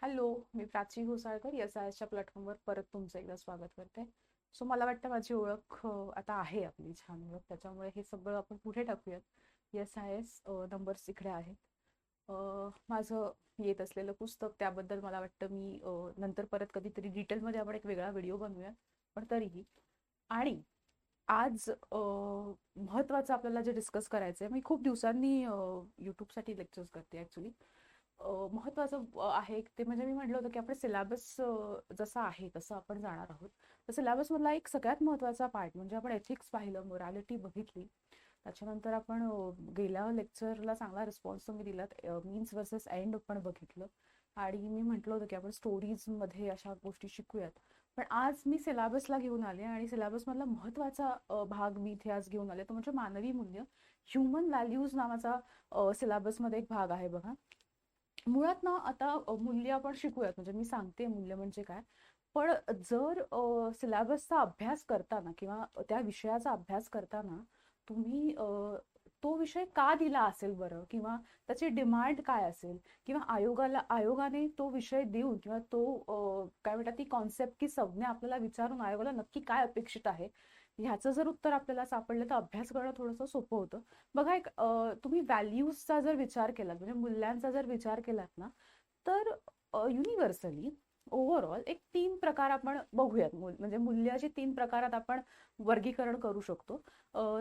Hello, मी प्राची घोसाळकर SISच्या प्लॅटफॉर्मवर परत तुमचं एकदा स्वागत करते. सो मला वाटतं माझी ओळख आता आहे आपली छान ओळख, त्याच्यामुळे हे सगळं आपण पुढे टाकूयात. SIS नंबर्स इकडे आहेत. माझं येत असलेलं पुस्तक त्याबद्दल मला वाटतं मी नंतर परत कधीतरी डिटेलमध्ये आपण एक वेगळा व्हिडिओ बनवूयात. पण तरीही आणि आज महत्त्वाचं आपल्याला जे डिस्कस करायचं आहे, मी खूप दिवसांनी यूट्यूबसाठी लेक्चर्स करते ॲक्च्युली. महत्त्वाचं आहे ते म्हणजे मी म्हटलं होतं की आपण सिलेबस जसा आहे तसं आपण जाणार आहोत. तर सिलेबसमधला एक सगळ्यात महत्त्वाचा पार्ट म्हणजे आपण एथिक्स पाहिलं, मोरॅलिटी बघितली. त्याच्यानंतर आपण गेल्या लेक्चरला चांगला रिस्पॉन्स तुम्ही दिलात. मीन्स वर्सेस एंड पण बघितलं आणि मी म्हटलं होतं की आपण स्टोरीजमध्ये अशा गोष्टी शिकूयात. पण आज मी सिलेबसला घेऊन आले आणि सिलेबसमधला महत्त्वाचा भाग मी इथे आज घेऊन आले, तो म्हणजे मानवी मूल्य. ह्युमन व्हॅल्यूज नावाचा सिलेबसमध्ये एक भाग आहे बघा. मुळात ना आता मूल्य आपण शिकूयात, म्हणजे मी सांगते मूल्य म्हणजे काय. पण जर सिलेबसचा अभ्यास करताना किंवा त्या विषयाचा अभ्यास करताना तुम्ही तो विषय का दिला असेल बरं, किंवा त्याची डिमांड काय असेल, किंवा आयोगाने तो विषय देऊन किंवा तो काय म्हणतात ती कॉन्सेप्ट की संज्ञा आपल्याला विचारून आयोगाला नक्की काय अपेक्षित आहे, ह्याचं जर उत्तर आपल्याला सापडलं तर अभ्यास करणं थोडंसं सोपं होतं. बघा, एक तुम्ही व्हॅल्यूजचा जर विचार केलात, म्हणजे मूल्यांचा जर विचार केलात ना, तर युनिव्हर्सली ओव्हरऑल एक 3 प्रकार आपण बघूयात. म्हणजे मूल्याचे 3 प्रकारात आपण वर्गीकरण करू शकतो.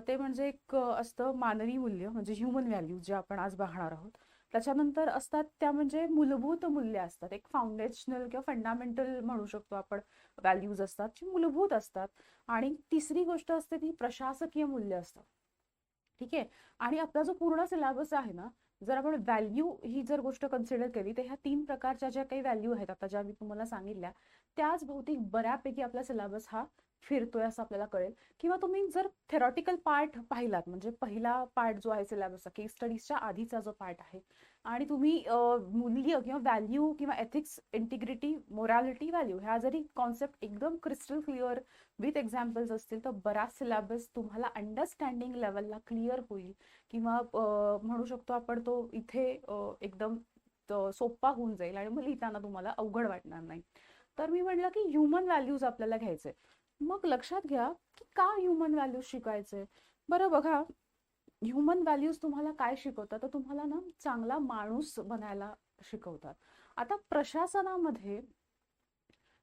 ते म्हणजे एक असतं मानवी मूल्य, म्हणजे ह्युमन व्हॅल्यूज जे आपण आज बघणार आहोत. त्याच्यानंतर असतात त्या म्हणजे मूलभूत मूल्य असतात, एक फाउंडेशनल किंवा फंडामेंटल म्हणू शकतो आपण. व्हॅल्यूज असतात जी मूलभूत असतात. आणि तिसरी गोष्ट असते ती प्रशासकीय मूल्य असतात. ठीक आहे. आणि आपला जो पूर्ण सिलेबस आहे ना, जर आपण व्हॅल्यू ही जर गोष्ट कन्सिडर केली तर ह्या 3 प्रकारच्या ज्या काही व्हॅल्यू आहेत आता ज्या मी तुम्हाला सांगितल्या, त्याच भौतिक बऱ्यापैकी आपला सिलेबस हा फिरतोय असं आपल्याला कळेल. किंवा तुम्ही जर थेरॉटिकल पार्ट पाहिलात, म्हणजे पहिला पार्ट जो आहे सिलेबसचा, केस स्टडीजच्या आधीचा जो पार्ट आहे, आणि तुम्ही मूल्य किंवा व्हॅल्यू किंवा एथिक्स, इंटिग्रिटी, मोरॅलिटी, व्हॅल्यू ह्या जरी कॉन्सेप्ट एकदम क्रिस्टल क्लिअर विथ एक्झाम्पल्स असतील तर बराच सिलेबस तुम्हाला अंडरस्टँडिंग लेवलला क्लिअर होईल. किंवा म्हणू शकतो आपण तो इथे एकदम सोपा होऊन जाईल आणि मग लिहिताना तुम्हाला अवघड वाटणार नाही. तर मी म्हटलं की ह्युमन व्हॅल्यूज आपल्याला घ्यायचे. मग लक्षात घ्या की का ह्युमन व्हॅल्यूज शिकायचे. बरं बघा, ह्युमन व्हॅल्यूज तुम्हाला काय शिकवतात, तर तुम्हाला ना चांगला माणूस बनायला शिकवतात. आता प्रशासनामध्ये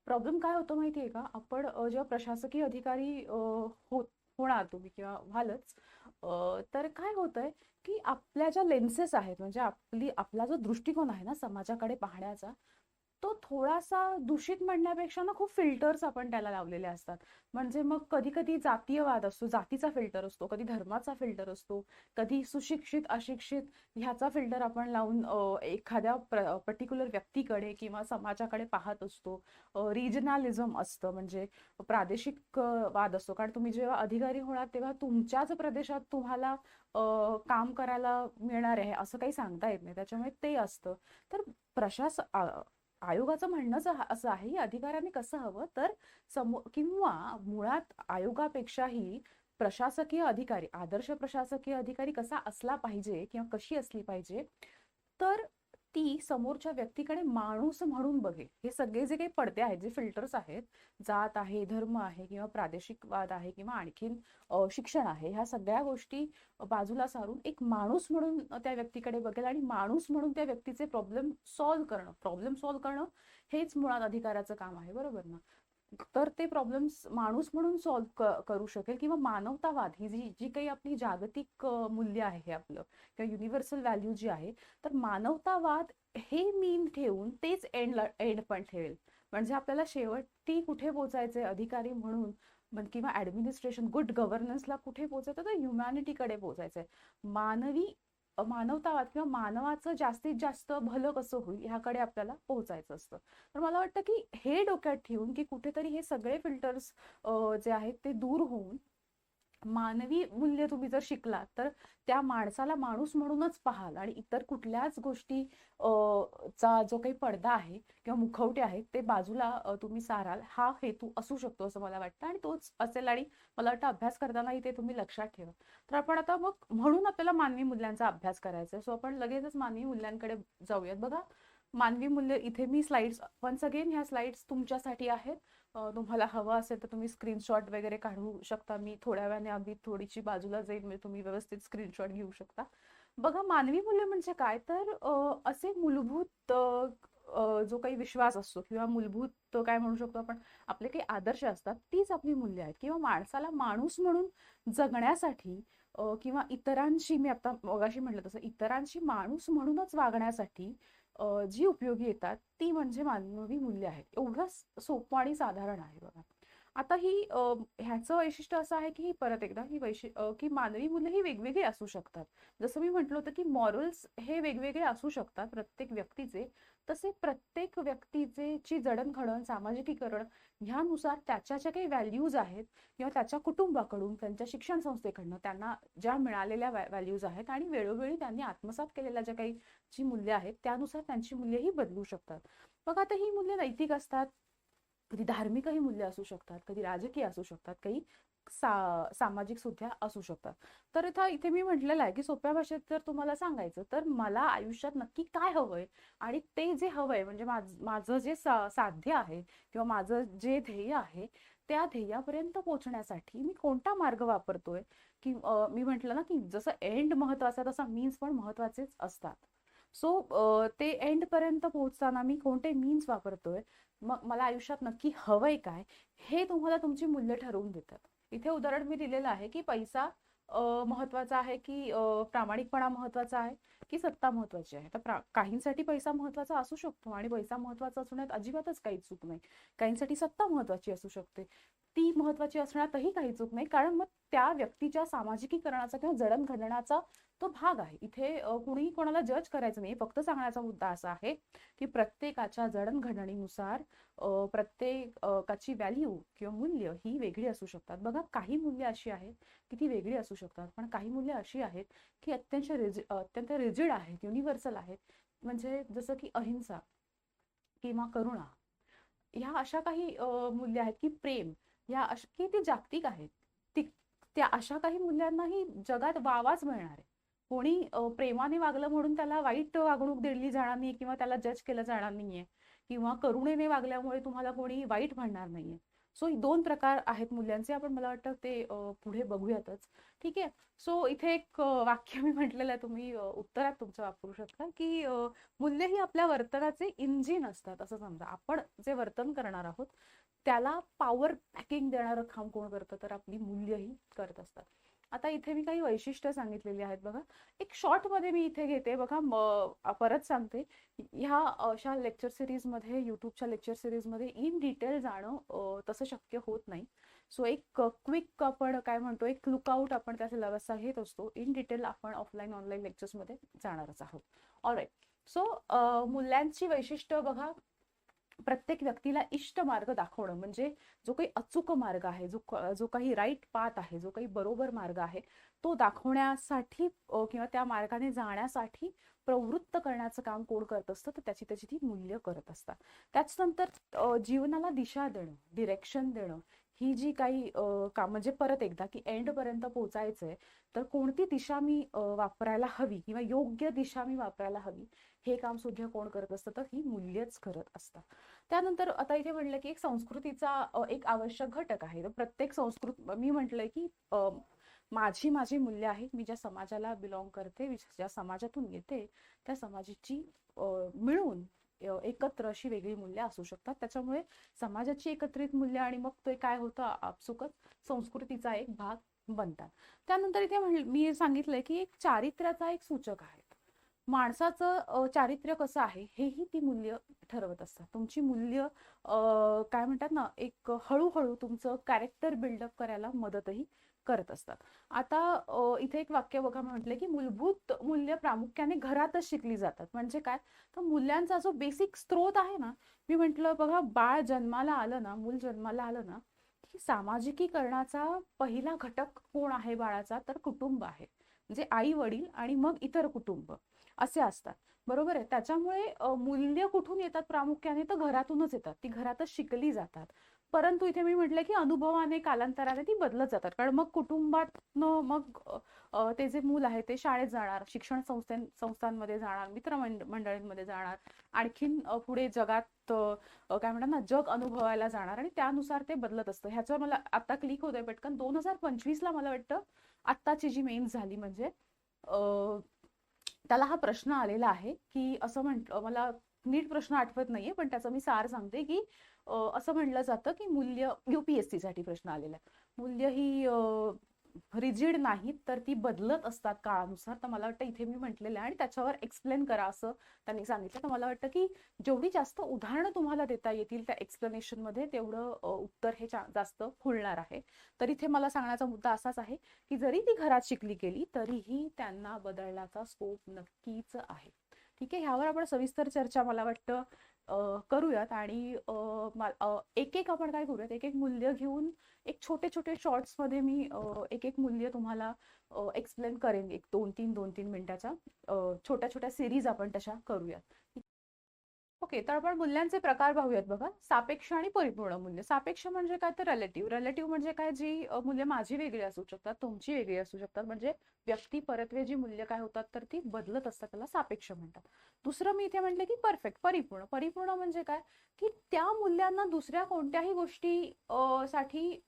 प्रॉब्लेम काय होतो माहितीये का, आपण जेव्हा प्रशासकीय अधिकारी होणार तुम्ही किंवा व्हालच, तर काय होतंय की आपल्या ज्या लेन्सेस आहेत, म्हणजे आपला जो दृष्टिकोन आहे ना समाजाकडे पाहण्याचा, तो थोडासा दूषित म्हणण्यापेक्षा ना खूप फिल्टर्स आपण त्याला लावलेले असतात. म्हणजे मग कधी कधी जातीयवाद असतो, जातीचा फिल्टर असतो, कधी धर्माचा फिल्टर असतो, कधी सुशिक्षित अशिक्षित ह्याचा फिल्टर आपण लावून एखाद्या पर्टिक्युलर व्यक्तीकडे किंवा समाजाकडे पाहत असतो. रिजनलिझम असतं, म्हणजे प्रादेशिक वाद असतो. कारण तुम्ही जेव्हा अधिकारी होणार तेव्हा तुमच्याच प्रदेशात तुम्हाला काम करायला मिळणार आहे असं काही सांगता येत नाही, त्याच्यामुळे ते असतं. तर प्रशास आयोगाचं म्हणणंच असं आहे की अधिकाऱ्यांनी कसं हवं तर किंवा मुळात आयोगापेक्षाही प्रशासकीय अधिकारी, आदर्श प्रशासकीय अधिकारी कसा असला पाहिजे किंवा कशी असली पाहिजे, तर ती समोरच्या व्यक्तीकडे माणूस म्हणून बघे. हे सगळे जे काही पडदे आहेत, जे फिल्टर्स आहेत, जात आहे, धर्म आहे, किंवा प्रादेशिक वाद आहे, किंवा आणखीन शिक्षण आहे, ह्या सगळ्या गोष्टी बाजूला सारून एक माणूस म्हणून त्या व्यक्तीकडे बघेल आणि माणूस म्हणून त्या व्यक्तीचे प्रॉब्लेम सॉल्व्ह करणं हेच मुळात अधिकाराचं काम आहे, बरोबर ना. तर ते प्रॉब्लेम्स माणूस म्हणून सॉल्व्ह करू शकेल. किंवा मानवतावाद ही जी जी काही आपली जागतिक मूल्य आहे हे आपलं, किंवा युनिव्हर्सल व्हॅल्यू जी आहे, तर मानवतावाद हे मीन ठेवून तेच एंड पण ठेवेल. म्हणजे आपल्याला शेवटी कुठे पोहोचायचंय अधिकारी म्हणून, किंवा ऍडमिनिस्ट्रेशन गुड गव्हर्नन्सला कुठे पोहोचायचं, तर ह्युमॅनिटीकडे पोहोचायचंय. मानवी मानवतावाद किंवा मानवाचं जास्तीत जास्त भलं कसं होईल ह्याकडे आपल्याला पोहोचायचं असतं. तर मला वाटतं की हे डोक्यात ठेवून की कुठेतरी हे सगळे फिल्टर्स जे आहेत ते दूर होऊन मानवी मूल्य तुम्ही जर शिकलात तर त्या माणसाला माणूस म्हणूनच पाहाल आणि इतर कुठल्याच गोष्टी चा जो काही पडदा आहे किंवा मुखवटे आहेत ते बाजूला तुम्ही साराल. हा हेतू असू शकतो असं मला वाटतं आणि तोच असेल. आणि मला वाटतं अभ्यास करतानाही ते तुम्ही लक्षात ठेवा. तर आपण आता मग म्हणून आपल्याला मानवी मूल्यांचा अभ्यास करायचा आहे, सो आपण लगेचच मानवी मूल्यांकडे जाऊयात. बघा, मानवी मूल्य इथे मी स्लाइड्स वन्स अगेन, ह्या स्लाइड्स तुमच्यासाठी आहेत. तुम्हाला हवं असेल तर तुम्ही स्क्रीनशॉट वगैरे काढू शकता. मी थोड्या वेळाने अगदी थोडीशी बाजूला जाईल, म्हणजे तुम्ही व्यवस्थित स्क्रीनशॉट घेऊ शकता. बघा, मानवी मूल्य म्हणजे काय, तर असे मूलभूत जो काही विश्वास असतो किंवा मूलभूत काय म्हणू शकतो आपण, आपले काही आदर्श असतात, तीच आपली मूल्य आहेत. किंवा माणसाला माणूस म्हणून जगण्यासाठी किंवा इतरांशी, मी आता मगाशी म्हटलं तसं, इतरांशी माणूस म्हणूनच वागण्यासाठी जी उपयोगी येतात ती म्हणजे मानवी मूल्य आहेत. एवढं सोपं आणि साधारण आहे बघा. आता ही ह्याचं वैशिष्ट्य असं आहे की ही परत एकदा ही की मानवी मूल्य ही वेगवेगळी असू शकतात. जसं मी म्हटलं होतं की मॉरल्स हे वेगवेगळे असू शकतात प्रत्येक व्यक्तीचे. तसे प्रत्येक व्यक्तीचे ची जडणघडण, सामाजिकीकरण ह्यानुसार त्याच्या ज्या काही व्हॅल्यूज आहेत किंवा त्याच्या कुटुंबाकडून, त्यांच्या शिक्षण संस्थेकडनं त्यांना ज्या मिळालेल्या व्हॅल्यूज आहेत आणि वेळोवेळी त्यांनी आत्मसात केलेल्या ज्या काही जी मूल्य आहेत त्यानुसार त्यांची मूल्यही बदलू शकतात. मग आता ही मूल्य नैतिक असतात, कधी धार्मिकही मूल्य असू शकतात, कधी राजकीय असू शकतात, काही सामाजिक सुद्धा असू शकतात. तर इथे मी म्हटलेलं आहे की सोप्या भाषेत जर तुम्हाला सांगायचं तर मला आयुष्यात नक्की काय हवंय आणि ते जे हवंय म्हणजे माझं जे साध्य आहे किंवा माझं जे ध्येय आहे त्या ध्येयापर्यंत पोहोचण्यासाठी मी कोणता मार्ग वापरतोय. की मी म्हटलं ना की जसं एंड महत्वाचा तसा मीन्स पण महत्वाचेच असतात. सो ते एंड पर्यंत पोहोचताना मी कोणते मीन्स वापरतोय, मग मला आयुष्यात नक्की हवंय काय, हे तुम्हाला तुमची मूल्य ठरवून देतात. इथे उदाहरण मी दिलेलं आहे की पैसा महत्वाचा आहे की प्रामाणिकपणा महत्वाचा आहे की सत्ता महत्वाची आहे. तर काहींसाठी पैसा महत्वाचा असू शकतो आणि पैसा महत्वाचा असण्यात अजिबातच काही चूक नाही. काहींसाठी सत्ता महत्वाची असू शकते, ती महत्वाची असण्यातही काही चूक नाही, कारण मग त्या व्यक्तीच्या सामाजिकीकरणाचा किंवा जडणघडणाचा तो भाग आहे. इथे कुणीही कोणाला जज करायचं नाही. फक्त सांगण्याचा मुद्दा असा आहे की प्रत्येकाच्या जडणघडणीनुसार प्रत्येकाची व्हॅल्यू किंवा मूल्य ही वेगळी असू शकतात. बघा, काही मूल्य अशी आहेत की ती वेगळी असू शकतात, पण काही मूल्य अशी आहेत की अत्यंत रिजिड आहेत, युनिव्हर्सल आहेत. म्हणजे जसं की अहिंसा किंवा करुणा, ह्या अशा काही मूल्य आहेत की प्रेम, ह्या की ती जागतिक आहेत. ती त्या अशा काही मूल्यांनाही जगात वावाच मिळणार आहे. कोणी प्रेमाने वागलं म्हणून त्याला वाईट वागणूक दिली जाणार नाही किंवा त्याला जज केलं जाणार नाहीये, किंवा करुणेने वागल्यामुळे तुम्हाला कोणी वाईट म्हणणार नाहीये. सो दोन प्रकार आहेत मूल्यांचे. आपण मला वाटतं ते पुढे बघूयातच. ठीक आहे. सो इथे एक वाक्य मी म्हटलेलं आहे, तुम्ही उत्तरात तुमचं वापरू शकता की मूल्य ही आपल्या वर्तनाचे इंजिन असतात. असं समजा, आपण जे वर्तन करणार आहोत त्याला पॉवर पॅकिंग देणारं काम कोण करतं, तर आपली मूल्य ही करत असतात. आता इथे मी काही वैशिष्ट्य सांगितलेली आहेत बघा. एक शॉर्ट मध्ये मी इथे घेते बघा, परत सांगते, ह्या अशा लेक्चर सिरीज मध्ये, युट्यूबच्या लेक्चर सिरीज मध्ये इन डिटेल जाणं तसं शक्य होत नाही. सो एक क्विक आपण काय म्हणतो, एक लुकआउट आपण त्या सिलेबसचा घेत असतो. इन डिटेल आपण ऑफलाईन ऑनलाईन लेक्चर्स मध्ये जाणारच आहोत. ऑलराईट. सो मूल्यांची वैशिष्ट्य बघा, प्रत्येक व्यक्तीला इष्ट मार्ग दाखवणं, म्हणजे जो काही अचूक मार्ग आहे, जो काही राईट पाथ आहे, जो काही बरोबर मार्ग आहे, तो दाखवण्यासाठी किंवा त्या मार्गाने जाण्यासाठी प्रवृत्त करण्याचं काम कोण करत असतं, तर त्याची ती मूल्य करत असतात. त्याच्यानंतर जीवनाला दिशा देणं, डिरेक्शन देणं, ही जी काही काम, म्हणजे परत एकदा की एंड पर्यंत पोहोचायचंय तर कोणती दिशा मी वापरायला हवी किंवा योग्य दिशा मी वापरायला हवी, हे काम सुद्धा कोण करत असतं, तर ही मूल्यच करत असतात. त्यानंतर आता इथे म्हटलं की एक संस्कृतीचा एक आवश्यक घटक आहे. तर प्रत्येक मी म्हटलंय की माझी मूल्य आहेत. मी ज्या समाजाला बिलॉंग करते, ज्या समाजातून येते, त्या समाजाची मिळून एकत्र अशी वेगळी मूल्य असू शकतात. त्याच्यामुळे समाजाची एकत्रित मूल्य आणि मग ते काय होतं, आपसुकच संस्कृतीचा एक भाग बनतात. त्यानंतर इथे मी सांगितलंय की एक चारित्र्याचा एक सूचक आहे. माणसाचं चारित्र्य कसं आहे हेही ती मूल्य ठरवत असतात. तुमची मूल्य काय म्हणतात ना, एक हळूहळू तुमचं कॅरेक्टर बिल्डअप करायला मदतही करत असतात. आता इथे एक वाक्य बघा, म्हटलं की मूलभूत मूल्य प्रामुख्याने घरातच शिकली जातात. म्हणजे काय, तर मूल्यांचा जो बेसिक स्त्रोत आहे ना, मी म्हटलं बघा, मूल जन्माला आलं ना की सामाजिकीकरणाचा पहिला घटक कोण आहे बाळाचा, तर कुटुंब आहे. म्हणजे आई वडील आणि मग इतर कुटुंब असे असतात. बरोबर आहे. त्याच्यामुळे मूल्य कुठून येतात प्रामुख्याने, तर घरातूनच येतात. ती घरातच शिकली जातात. परंतु इथे मी म्हटलं की अनुभवाने कालांतराने ती बदलत जातात. कारण मग कुटुंबातनं मग ते जे मूल आहे ते शाळेत जाणार, शिक्षण संस्थांमध्ये जाणार, मंडळींमध्ये जाणार, आणखीन पुढे जगात काय म्हणतात ना, जग अनुभवायला जाणार आणि त्यानुसार ते बदलत असतं. ह्याच्यावर मला आता क्लिक होतंय पटकन. 2025ला मला वाटतं आत्ताची जी मेन्स झाली म्हणजे त्याला हा प्रश्न आलेला आहे की असं म्हटलं, मला नीट प्रश्न आठवत नाहीये पण त्याचं मी सार सांगते की असं म्हणलं जातं की मूल्य, UPSC साठी प्रश्न आलेला आहे, मूल्य ही रिजिड नाहीत तर ती बदलत असतात काळानुसार. तर मला वाटतं इथे मी म्हटलेलं आहे आणि त्याच्यावर एक्सप्लेन करा असं त्यांनी सांगितलं. तर मला वाटतं की जेवढी जास्त उदाहरणं तुम्हाला देता येतील त्या एक्सप्लेनेशन मध्ये तेवढं उत्तर हे जास्त खुलणार आहे. तर इथे मला सांगण्याचा मुद्दा असाच आहे की जरी ती घरात शिकली गेली तरीही त्यांना बदलण्याचा स्कोप नक्कीच आहे. ठीक आहे, ह्यावर आपण सविस्तर चर्चा मला वाटतं करूयात आणि एक एक आपण काय करूयात, एक एक मूल्य घेऊन एक छोटे छोटे शॉर्ट्स मध्ये मी एक एक मूल्य तुम्हाला एक्सप्लेन करेन. एक 2-3 मिनिटाच्या छोट्या छोट्या सिरीज आपण तशा करूयात. ओके, तर आपण मूल्यांचे प्रकार पाहूयात बघा. सापेक्ष आणि परिपूर्ण मूल्य. सापेक्ष म्हणजे काय तर रिलेटिव्ह. रिलेटिव्ह म्हणजे काय, जी मूल्य माझी वेगळी असू शकतात, तुमची वेगळी असू शकतात. म्हणजे व्यक्ती परत्वे जी मूल्य काय होतात तर ती बदलत असतात, त्याला सापेक्ष म्हणतात. दुसरं मी इथे म्हटलं की परफेक्ट, परिपूर्ण. परिपूर्ण म्हणजे काय की त्या मूल्यांना दुसऱ्या कोणत्याही गोष्टी साठी,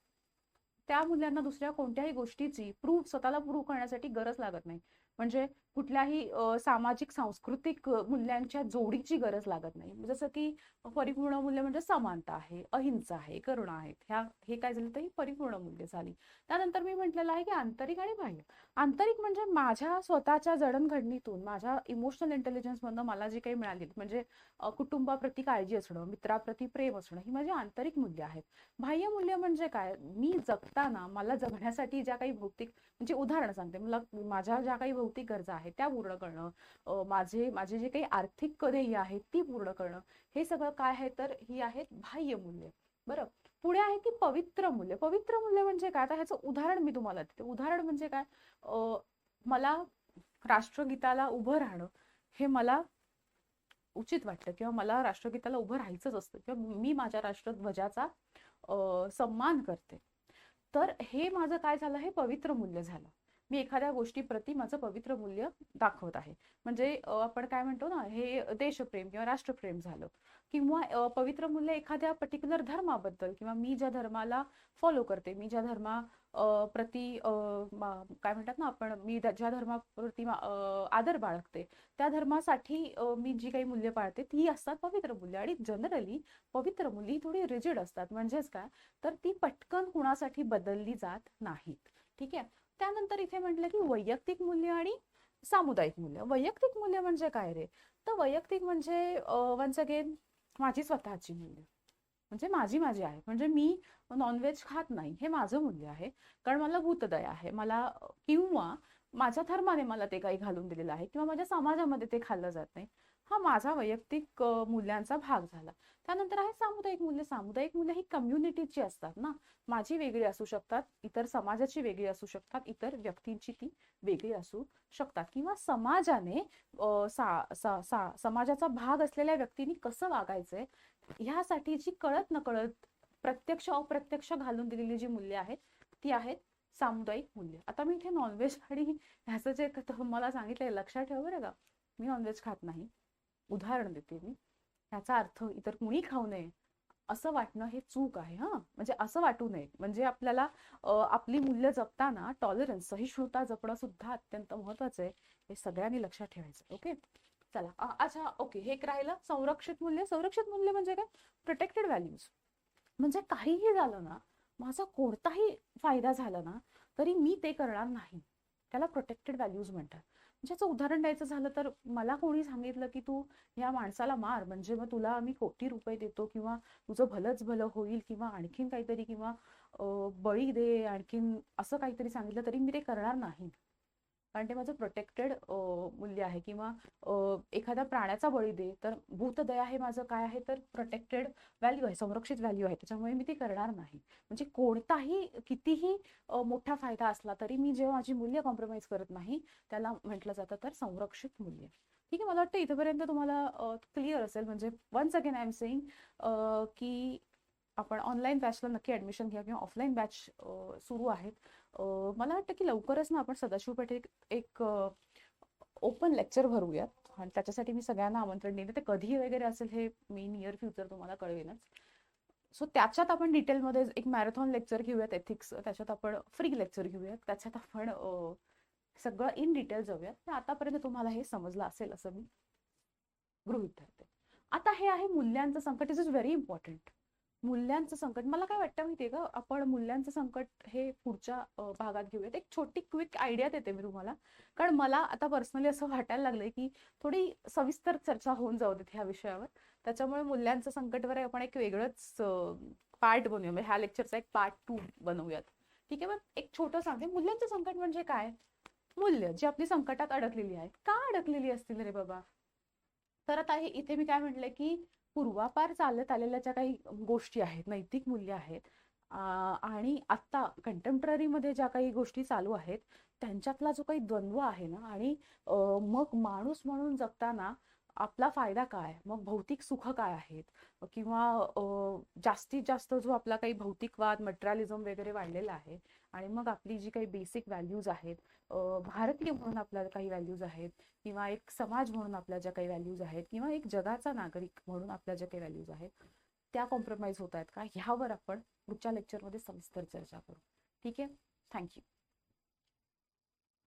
त्या मूल्यांना दुसऱ्या कोणत्याही गोष्टीची स्वतःला प्रूव्ह करण्यासाठी गरज लागत नाही. म्हणजे कुठल्याही सामाजिक सांस्कृतिक मूल्यांच्या जोडीची गरज लागत नाही. जसं की परिपूर्ण मूल्य म्हणजे समानता आहे, अहिंसा आहे, करुणा आहेत. हे काय झालं तर ही परिपूर्ण मूल्य झाली. त्यानंतर मी म्हटलेलं आहे की आंतरिक आणि बाह्य. आंतरिक म्हणजे माझ्या स्वतःच्या जडणघडणीतून, माझ्या इमोशनल इंटेलिजन्स मधनं मला जी काही मिळाली, म्हणजे कुटुंबाप्रती काळजी असणं, मित्राप्रती प्रेम असणं, ही माझी आंतरिक मूल्य आहेत. बाह्य मूल्य म्हणजे काय, मी जगताना मला जगण्यासाठी ज्या काही भौतिक, म्हणजे उदाहरण सांगते, मला माझ्या ज्या काही भौतिक गरजा आहेत त्या पूर्ण करणं, माझे जे काही आर्थिक ध्येय आहेत ती पूर्ण करणं, हे सगळं काय आहे तर ही आहेत बाह्य मूल्य. बरं, पुढे आहे की पवित्र मूल्य. पवित्र मूल्य म्हणजे काय, आता ह्याचं उदाहरण मी तुम्हाला देते. उदाहरण म्हणजे काय, मला राष्ट्रगीताला उभं राहणं हे मला उचित वाटतं, किंवा मला राष्ट्रगीताला उभं राहायचंच असतं, किंवा मी माझ्या राष्ट्रध्वजाचा सन्मान करते. तर हे माझं काय झालं, हे पवित्र मूल्य झालं. मी एखाद्या गोष्टीप्रती माझं पवित्र मूल्य दाखवत आहे. म्हणजे आपण काय म्हणतो ना, हे देशप्रेम किंवा राष्ट्रप्रेम झालं. किंवा पवित्र मूल्य एखाद्या पर्टिक्युलर धर्माबद्दल, किंवा मी ज्या धर्माला फॉलो करते, मी ज्या धर्मा प्रती काय म्हणतात ना आपण, मी ज्या धर्माप्रती आदर बाळगते, त्या धर्मासाठी मी जी काही मूल्य पाळते ती असतात पवित्र मूल्य. आणि जनरली पवित्र मूल्य ही थोडी रिजिड असतात. म्हणजेच काय, तर ती पटकन कुणासाठी बदलली जात नाहीत. ठीक आहे. त्यानंतर इथे म्हटलं की वैयक्तिक मूल्य आणि सामुदायिक मूल्य. वैयक्तिक मूल्य म्हणजे काय रे, तर वैयक्तिक म्हणजे वन्स अगेन माझी स्वतःची मूल्य, म्हणजे माझी आहे. म्हणजे मी नॉनव्हेज खात नाही, हे माझं मूल्य आहे, कारण मला भूतदया आहे, मला किंवा माझ्या धर्माने मला ते काही घालून दिलेलं आहे, किंवा माझ्या समाजामध्ये ते खाल्लं जात नाही. हा माझा वैयक्तिक मूल्यांचा भाग झाला. त्यानंतर आहे सामुदायिक मूल्य. सामुदायिक मूल्य ही कम्युनिटीची असतात ना, माझी वेगळी असू शकतात, इतर समाजाची वेगळी असू शकतात, इतर व्यक्तींची ती वेगळी असू शकतात, किंवा समाजाने समाजाचा भाग असलेल्या व्यक्तींनी कसं वागायचंय ह्यासाठी जी कळत नकळत, प्रत्यक्ष अप्रत्यक्ष घालून दिलेली जी मूल्य आहेत ती आहेत सामुदायिक मूल्य. आता मी इथे नॉनव्हेज आणि ह्याचं जे मला सांगितलंय लक्षात ठेवा बरं का, मी नॉनव्हेज खात नाही, उदाहरण देते मी. ह्याचा अर्थ इतर कुणी खाऊ नये असं वाटणं हे चूक आहे. म्हणजे असं वाटू नये, म्हणजे आपल्याला आपली मूल्य जपताना टॉलरन्स, सहिष्णुता जपणं सुद्धा अत्यंत महत्वाचं आहे. हे सगळ्यांनी लक्षात ठेवायचं. ओके, चला. अच्छा, ओके, हे एक राहिलं संरक्षित मूल्य. संरक्षित मूल्य म्हणजे काय, प्रोटेक्टेड व्हॅल्यूज. म्हणजे काहीही झालं ना, माझा कोणताही फायदा झाला ना, तरी मी ते करणार नाही, त्याला प्रोटेक्टेड व्हॅल्यूज म्हणतात. म्हणजे याचं उदाहरण द्यायचं झालं तर, मला कोणी सांगितलं की तू या माणसाला मार, म्हणजे मग तुला आम्ही कोटी रुपये देतो, किंवा तुझं भलंच भलं होईल, किंवा आणखीन काहीतरी, किंवा बळी दे आणखीन, असं काहीतरी सांगितलं तरी मी ते करणार नाही, कारण ते माझं प्रोटेक्टेड मूल्य आहे. किंवा एखाद्या प्राण्याचा बळी दे, तर भूतदया हे माझं काय आहे तर प्रोटेक्टेड व्हॅल्यू आहे, संरक्षित व्हॅल्यू आहे, त्याच्यामुळे मी ती करणार नाही. म्हणजे कोणताही कितीही मोठा फायदा असला तरी मी जेव्हा माझी मूल्य कॉम्प्रोमाइज करत नाही, त्याला म्हटलं जातं तर संरक्षित मूल्य. ठीक आहे, मला वाटतं इथेपर्यंत तुम्हाला क्लिअर असेल. म्हणजे once again I am saying की आपण ऑनलाईन बॅचला नक्की ॲडमिशन घ्या किंवा ऑफलाईन बॅच सुरू आहेत. मला वाटतं की लवकरच ना आपण सदाशिव पेठेत एक ओपन लेक्चर भरूयात आणि त्याच्यासाठी मी सगळ्यांना आमंत्रण देईन. ते कधी वगैरे असेल हे मी नियर फ्युचर तुम्हाला कळवेनच. सो त्याच्यात आपण डिटेलमध्ये एक मॅरेथॉन लेक्चर घेऊयात एथिक्स, त्याच्यात आपण फ्री लेक्चर घेऊयात, त्याच्यात आपण सगळं इन डिटेल जाऊयात. तर आतापर्यंत तुम्हाला हे समजलं असेल असं मी गृहीत धरते. आता हे आहे मूल्यांचं संकट. Is very important. मूल्यांचं संकट मला काय वाटतं माहितीये का, आपण मूल्यांचं संकट हे पुढच्या भागात घेऊयात. एक छोटी क्विक आयडिया देते मी तुम्हाला, कारण मला आता पर्सनली असं वाटायला लागलंय की थोडी सविस्तर चर्चा होऊन जाऊ देत ह्या विषयावर. त्याच्यामुळे मूल्यांचं संकटवर आपण एक वेगळंच पार्ट बनवूया, म्हणजे ह्या लेक्चरचा एक पार्ट 2 बनवूयात. ठीक आहे. मग एक छोटं सांगते, मूल्यांचं संकट म्हणजे काय. मूल्य जी आपली संकटात अडकलेली आहेत. का अडकलेली असतील रे बाबा. तर आता इथे मी काय म्हटलंय की पूर्वापार चालत आलेल्या ज्या काही गोष्टी आहेत, नैतिक मूल्य आहेत, आणि आता कंटेम्पररी मध्ये ज्या काही गोष्टी चालू आहेत त्यांच्यातला जो काही द्वंद्व आहे ना, आणि मग माणूस म्हणून जगताना आपला फायदा काय, मग भौतिक सुख काय आहेत, किंवा जास्तीत जास्त जो आपला काही भौतिकवाद मटेरियलिझम वगैरे वाढलेला आहे, आणि मग आपली जी काही बेसिक व्हॅल्यूज आहेत, भारतीय म्हणून आपल्याला काही व्हॅल्यूज आहेत, किंवा एक समाज म्हणून आपल्या ज्या काही व्हॅल्यूज आहेत, किंवा एक जगाचा नागरिक म्हणून आपल्या ज्या काही व्हॅल्यूज आहेत, त्या कॉम्प्रोमाइज होत आहेत का, ह्यावर आपण पुढच्या लेक्चरमध्ये सविस्तर चर्चा करू. ठीक आहे. थँक्यू.